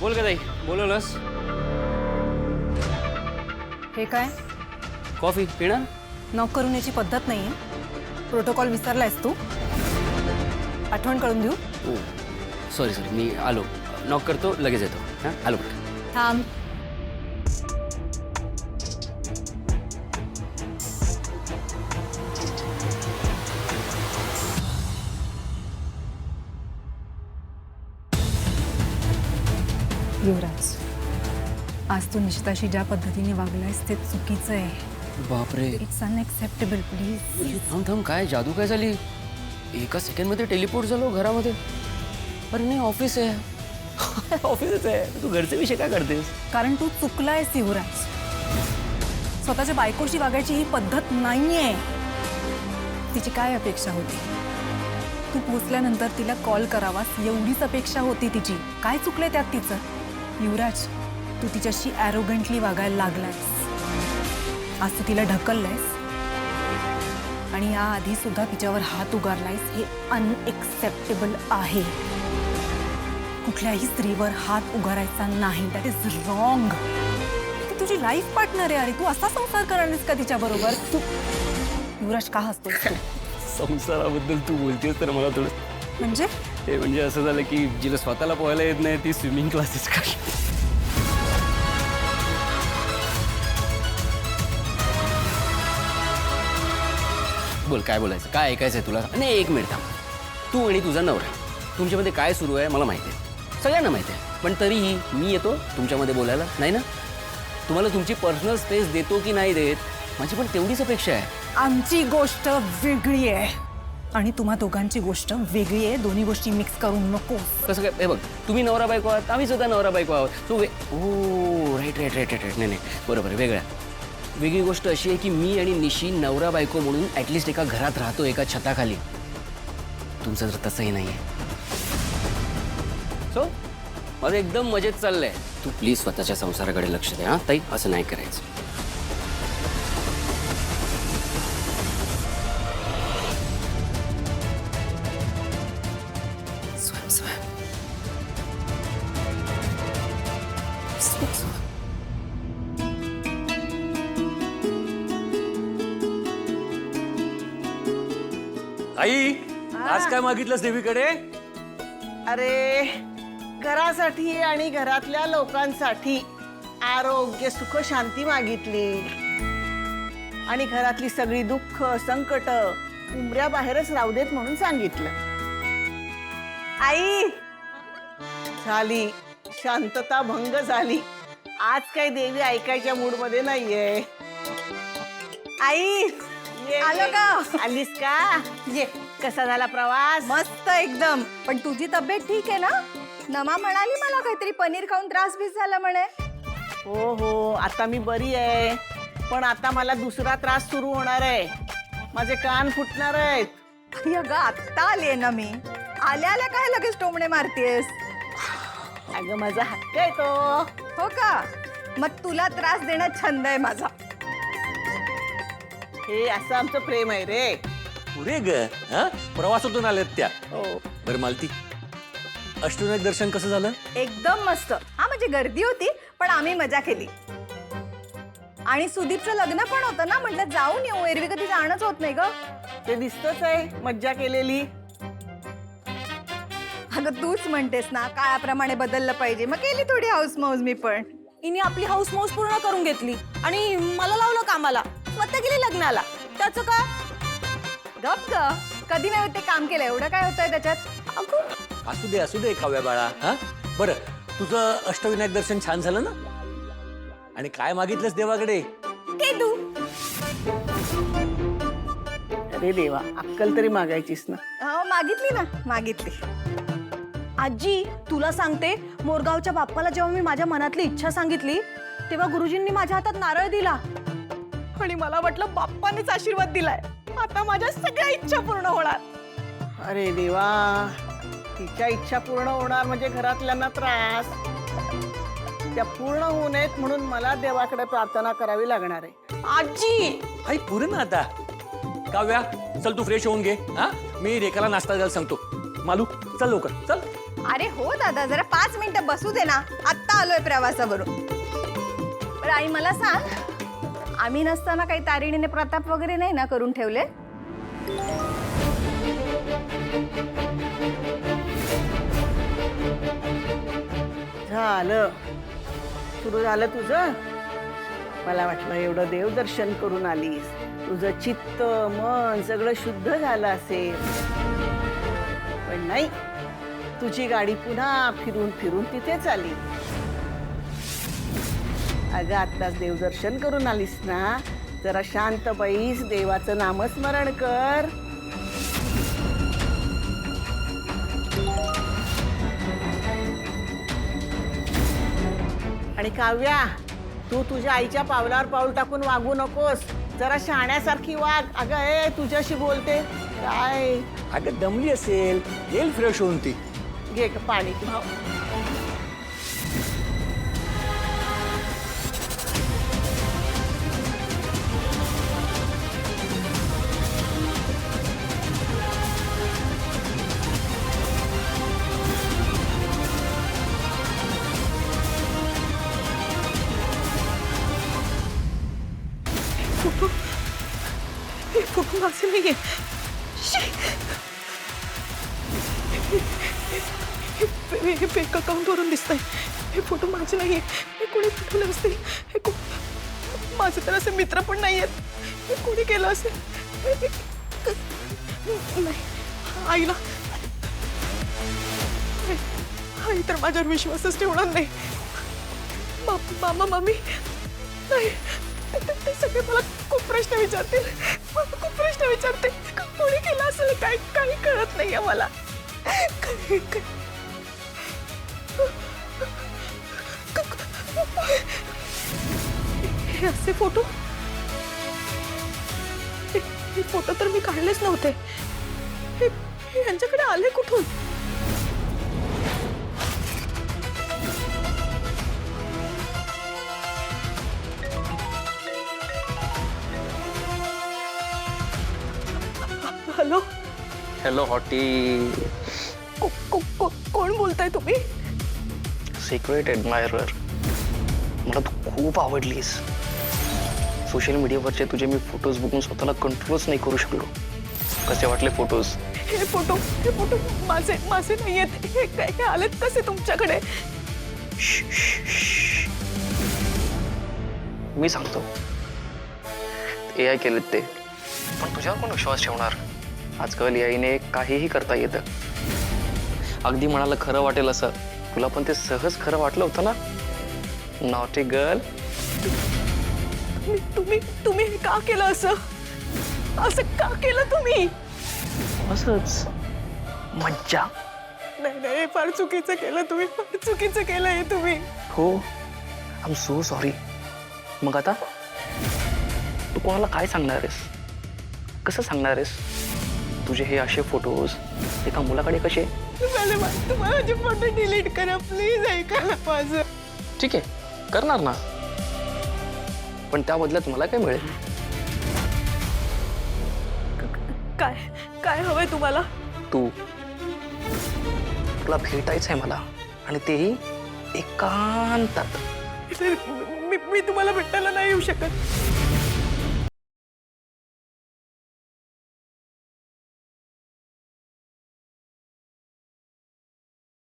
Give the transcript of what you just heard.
बोल का ताई, बोलवलंस? हे काय? कॉफी पिणार? नॉक करून याची पद्धत नाहीये. प्रोटोकॉल विसरलायस तू? आठवण करून देऊ? ओ सॉरी सॉरी, मी आलो. नॉक करतो, लगेच येतो. हां, आलो बघ. थांब. युवराज, आज तू निशिताशी ज्या पद्धतीने वागलायस ते चुकीचं आहे. बापरे. It's unacceptable. प्लीज थांब थांब, काय जादू काय झाली? एका सेकंडमध्ये टेलिपोर्ट झालो घरामध्ये. अरे नाही, ऑफिस आहे. ऑफिसच आहे. तू घरचे विषय काय करतेस? कारण तू चुकलायस युवराज. स्वतःच्या बायकोशी वागायची ही पद्धत नाहीये. तिची काय अपेक्षा होती? तू पोचल्यानंतर तिला कॉल करावास एवढीच अपेक्षा होती तिची. काय चुकले त्यात तिचं? युवराज, तू तिच्याशी ॲरोगंटली वागायला लागलायस. आज तू तिला ढकललायस आणि याआधी सुद्धा तिच्यावर हात उगारलायस. हे अनएक्सेप्टेबल आहे. कुठल्याही स्त्रीवर हात उगारायचा नाही. That is wrong. ती तुझी लाईफ पार्टनर आहे. अरे तू असा संसार करणारस का तिच्याबरोबर? तू युवराज का हसतोस तू? संसाराबद्दल तू बोलतेस तर मला थोडं म्हणजे ते म्हणजे असं झालं की जिला स्वतःला पोहायला येत नाही ती स्विमिंग क्लासेस काढली. बोल, काय बोलायचं? काय ऐकायचंय तुला? नाही, एक मिनिट थांब. तू आणि तुझा नवरा, तुमच्यामध्ये काय सुरू आहे मला माहिती आहे. सगळ्यांना माहिती आहे. पण तरीही मी येतो तुमच्यामध्ये बोलायला, नाही ना? तुम्हाला तुमची पर्सनल स्पेस देतो की नाही देत, माझी पण तेवढीच अपेक्षा आहे. आमची गोष्ट वेगळी आहे आणि तुम्हा दोघांची गोष्ट वेगळी आहे. दोन्ही गोष्टी मिक्स करू नको. कसं काय? हे बघ, तुम्ही नवरा बायको आहात, आम्ही सुद्धा नवरा बायको आहोत. सो ओ राईट राईट राईट राईट. नाही नाही, बरोबर आहे. वेगळी गोष्ट अशी आहे की मी आणि निशी नवरा बायको म्हणून ॲटलिस्ट एका घरात राहतो, एका छताखाली. तुमचं तर तसंही नाही आहे. सो माझं एकदम मजेत चाललंय. तू प्लीज स्वतःच्या संसाराकडे लक्ष दे. हां ताई, असं नाही करायचं. स्वयं स्वयं स्वयं स्वयं. आई, आज काय मागितलंस देवीकडे? अरे, घरासाठी आणि घरातल्या लोकांसाठी आरोग्य, सुख, शांती मागितली आणि घरातली सगळी दुःख, संकट उंबऱ्याबाहेरच राहू देत म्हणून सांगितलं. आई, झाली शांतता भंग झाली. आज काही देवी ऐकायच्या मूड मध्ये नाहीये. आई, आलो का? आलीस का? ये. कसा झाला प्रवास? मस्त एकदम. पण तुझी तब्येत ठीक आहे ना? नमा म्हणाली मला काहीतरी पनीर खाऊन त्रास बीस झाला म्हणे. हो हो, आता मी बरी आहे. पण आता मला दुसरा त्रास सुरू होणार आहे. माझे कान फुटणार आहेत. अगं आत्ता आलीये ना मी. आल्या आल्या काय लगेच टोमणे मारतेस? अगं माझा हक्क आहे तो. हो का? मग तुला त्रास देण्यात छंद आहे माझा. हे असं आमचं प्रेम आहे रे. पुरे ग, हा? प्रवासातून आल्यात त्या. हो. बरं मालती, अष्टविनायक दर्शन कसं झालं? एकदम मस्त. हा म्हणजे गर्दी होती पण आम्ही मजा केली. आणि सुदीपचं लग्न पण होतं ना, म्हटलं जाऊन येऊ. एरवी कधी जाणंच होत नाही ग. ते दिसतच आहे मज्जा केलेली. अगं तूच म्हणतेस ना काळाप्रमाणे बदललं पाहिजे. मग केली थोडी हाऊस मौज मी पण. हिने आपली हाऊस मौज पूर्ण करून घेतली आणि मला लावलं कामाला. स्वतः गेली लग्नाला. त्याचं काय? गप ग. कधी नाही ते काम केलं. एवढं काय होतंय त्याच्यात? असू दे काव्या बाळा. हा बरं, तुझं अष्टविनायक दर्शन छान झालं ना? आणि काय मागितलंस देवाकडे? केदू. अरे देवा, अक्कल तरी मागायचीस ना. हो मागितली ना, मागितली. आजी, तुला सांगते, मोरगावच्या बाप्पाला जेव्हा मी माझ्या मनातली इच्छा सांगितली तेव्हा गुरुजींनी माझ्या हातात नारळ दिला आणि मला वाटलं बाप्पानेच आशीर्वाद दिलाय. आता माझ्या सगळ्या इच्छा पूर्ण होणार. अरे देवा, तिच्या इच्छा पूर्ण होणार म्हणजे घरातल्यांना त्रास. त्या पूर्ण होऊ नयेत म्हणून मला देवाकडे प्रार्थना करावी लागणार आहे. आजी, आई पुरे ना आता. काव्या, चल तू फ्रेश होऊन घे. हा, मी रेखाला नाश्ता द्यायला सांगतो. मालू, चल लवकर चल. अरे हो दादा, जरा 5 मिनिटं बसू दे ना, आत्ता आलोय प्रवासावरून. बरं आई मला सांग, आम्ही नसताना काही तारिणीने प्रताप वगैरे नाही ना करून ठेवले? झालं, सुरू झालं तुझं. मला वाटलं एवढं देवदर्शन करून आलीस, तुझं चित्त मन सगळं शुद्ध झालं असेल, पण नाही, तुझी गाडी पुन्हा फिरून फिरून तिथेच आली. अगं आत्ताच देवदर्शन करून आलीस ना, जरा शांत बैस, देवाचं नामस्मरण कर. आणि काव्या, तू तुझ्या आईच्या पावलावर पाऊल टाकून वागू नकोस, जरा शहाण्यासारखी वाग. अगं ए, तुझ्याशी बोलते काय? अगं दमली असेल, येईल फ्रेश होऊन ती. घे ग पाणी भाऊ. हे फोटो माझे नाहीये. हे फेक अकाउंट वरून दिसतंय. हे फोटो माझे नाहीये. हे कोणी पाठवले असतील. माझे तर असे मित्र पण नाहीयेत. हे कोणी केलं असेल. नाही, आईला आई तर माझ्यावर विश्वासच ठेवणार नाही. मामा मम्मी नाही, ते सगळे मला खूप प्रश्न विचारतील. खूप प्रश्न विचारते. कोणी केलं असेल काय, काही कळत नाहीये मला. हे असे फोटो, हे फोटो तर मी काढलेच नव्हते. हे यांच्याकडे आले कुठून? Hello hello hottie. कोण बोलताय तुम्ही? Secret admirer. मला तू खूप आवडलीस. सोशल मीडियावरचे तुझे मी फोटोज बघून स्वतःला कंट्रोलच नाही करू शकलो. कसे वाटले फोटोज? हे फोटो माझे नाही आहेत. हे आलेत कसे तुमच्याकडे? मी सांगतो, AI केलेत ते. पण तुझ्यावर कोण विश्वास ठेवणार? आजकाल AIने काहीही करता येतं. अगदी मनाला खरं वाटेल असं. तुला पण ते सहज खरं वाटलं होतं ना? Naughty girl. तुम्ही हे का केलं असं? असं का केलं तुम्ही? असंच मज्जा. नाही, फार चुकीचं केलं तुम्ही. फार चुकीचं केलं हे तुम्ही. हो, आय एम सो सॉरी. मग आता तू कोणाला काय सांगणार आहेस? कसं सांगणार आहेस? तुझे हे असे फोटोज एका मुलाकडे कसे? तुम्हाला माझे फोटो डिलीट करा प्लीज. ऐका ना माझं. ठीक आहे, करणार ना. पण त्या बदल्यात मला काय मिळेल? काय हवंय तुम्हाला? तू. तुला भेटायचंय मला, आणि तेही एकांतात. मी तुम्हाला भेटायला नाही येऊ शकत.